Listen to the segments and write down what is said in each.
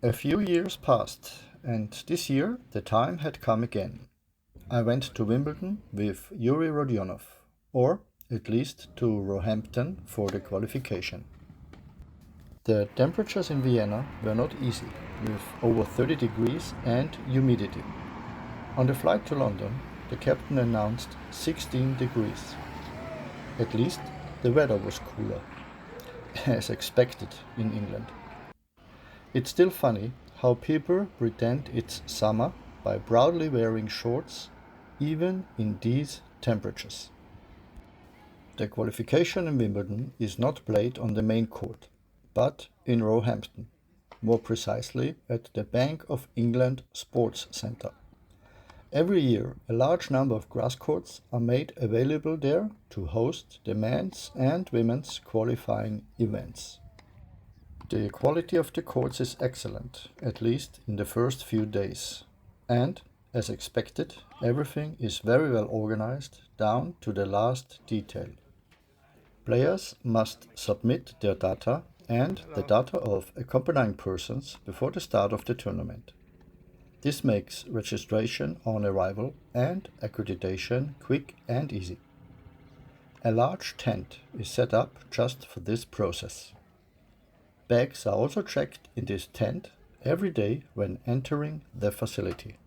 A few years passed, and this year the time had come again. I went to Wimbledon with Jurij Rodionov, or at least to Roehampton for the qualification. The temperatures in Vienna were not easy, with over 30 degrees and humidity. On the flight to London, the captain announced 16 degrees. At least the weather was cooler, as expected in England. It's still funny how people pretend it's summer by proudly wearing shorts, even in these temperatures. The qualification in Wimbledon is not played on the main court, but in Roehampton, more precisely at the Bank of England Sports Centre. Every year, a large number of grass courts are made available there to host the men's and women's qualifying events. The quality of the courts is excellent, at least in the first few days. And, as expected, everything is very well organized down to the last detail. Players must submit their data and the data of accompanying persons before the start of the tournament. This makes registration on arrival and accreditation quick and easy. A large tent is set up just for this process. Bags are also checked in this tent every day when entering the facility.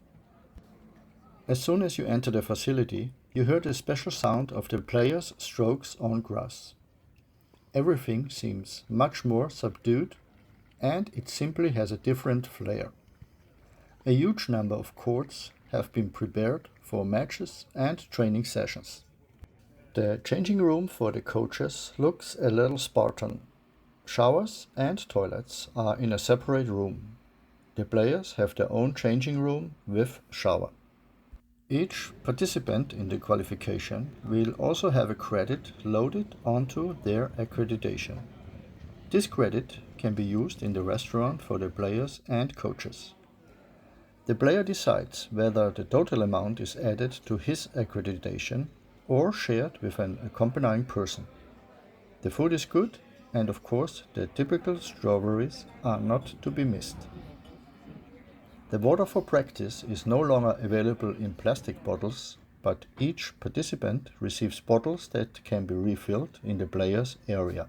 As soon as you enter the facility, you hear the special sound of the players' strokes on grass. Everything seems much more subdued, and it simply has a different flair. A huge number of courts have been prepared for matches and training sessions. The changing room for the coaches looks a little Spartan. Showers and toilets are in a separate room. The players have their own changing room with shower. Each participant in the qualification will also have a credit loaded onto their accreditation. This credit can be used in the restaurant for the players and coaches. The player decides whether the total amount is added to his accreditation or shared with an accompanying person. The food is good, and of course the typical strawberries are not to be missed. The water for practice is no longer available in plastic bottles, but each participant receives bottles that can be refilled in the players' area.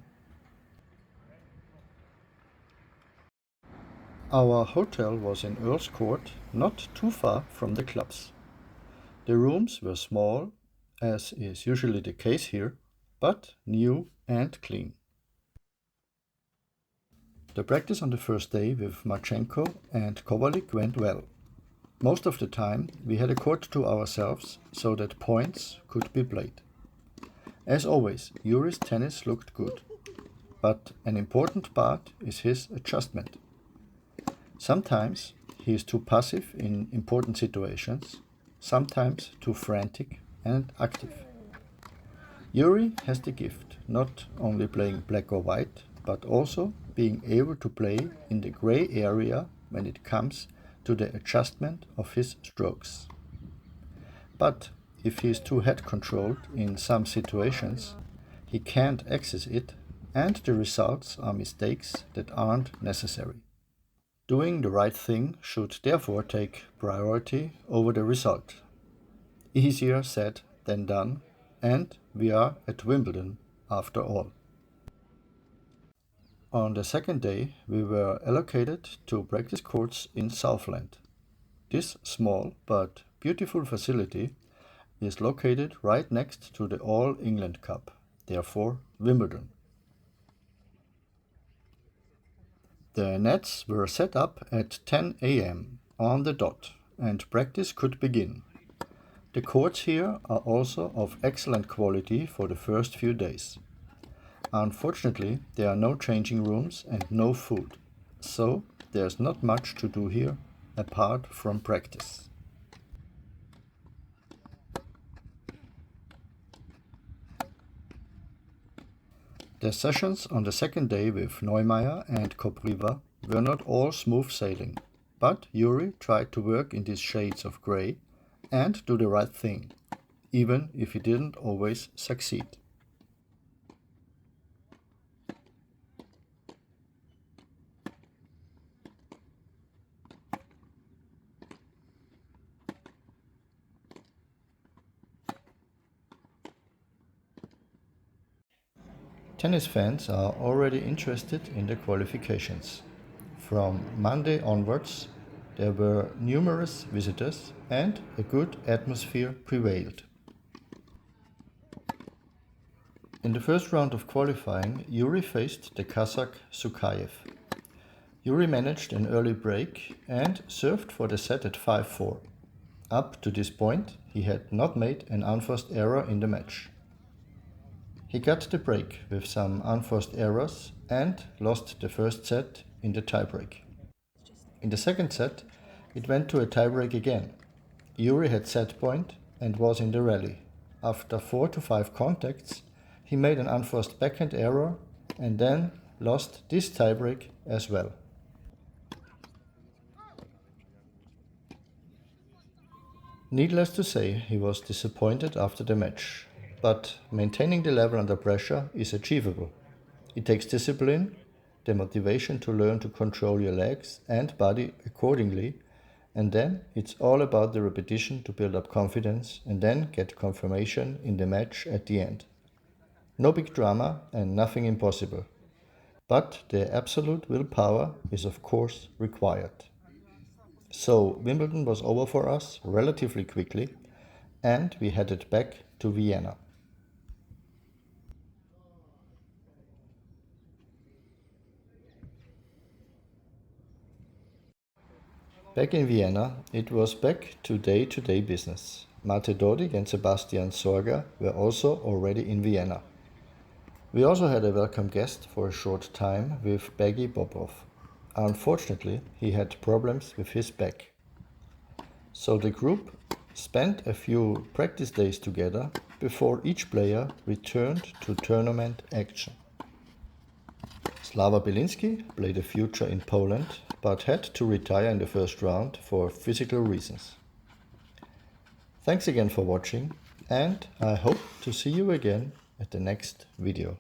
Our hotel was in Earl's Court, not too far from the clubs. The rooms were small, as is usually the case here, but new and clean. The practice on the first day with Marchenko and Kovalik went well. Most of the time we had a court to ourselves so that points could be played. As always, Jurij's tennis looked good, but an important part is his adjustment. Sometimes he is too passive in important situations, sometimes too frantic and active. Jurij has the gift, not only playing black or white, but also being able to play in the gray area when it comes to the adjustment of his strokes. But if he is too head-controlled in some situations, he can't access it, and the results are mistakes that aren't necessary. Doing the right thing should therefore take priority over the result. Easier said than done, and we are at Wimbledon after all. On the second day, we were allocated to practice courts in Southland. This small but beautiful facility is located right next to the All England Cup, therefore Wimbledon. The nets were set up at 10 a.m. on the dot, and practice could begin. The courts here are also of excellent quality for the first few days. Unfortunately, there are no changing rooms and no food, so there's not much to do here apart from practice. The sessions on the second day with Neumeier and Kopriva were not all smooth sailing, but Jurij tried to work in these shades of grey and do the right thing, even if he didn't always succeed. Tennis fans are already interested in the qualifications. From Monday onwards, there were numerous visitors and a good atmosphere prevailed. In the first round of qualifying, Jurij faced the Kazakh Sukayev. Jurij managed an early break and served for the set at 5-4. Up to this point, he had not made an unforced error in the match. He got the break with some unforced errors and lost the first set in the tiebreak. In the second set, it went to a tiebreak again. Jurij had set point and was in the rally. After 4 to 5 contacts, he made an unforced backhand error and then lost this tiebreak as well. Needless to say, he was disappointed after the match, but maintaining the level under pressure is achievable. It takes discipline, the motivation to learn to control your legs and body accordingly, and then it's all about the repetition to build up confidence and then get confirmation in the match at the end. No big drama and nothing impossible, but the absolute willpower is of course required. So Wimbledon was over for us relatively quickly and we headed back to Vienna. Back in Vienna, it was back to day-to-day business. Mate Dodig and Sebastian Sorger were also already in Vienna. We also had a welcome guest for a short time with Baggy Bobrov. Unfortunately, he had problems with his back. So the group spent a few practice days together before each player returned to tournament action. Slava Bielinski played a future in Poland, but had to retire in the first round for physical reasons. Thanks again for watching, and I hope to see you again at the next video.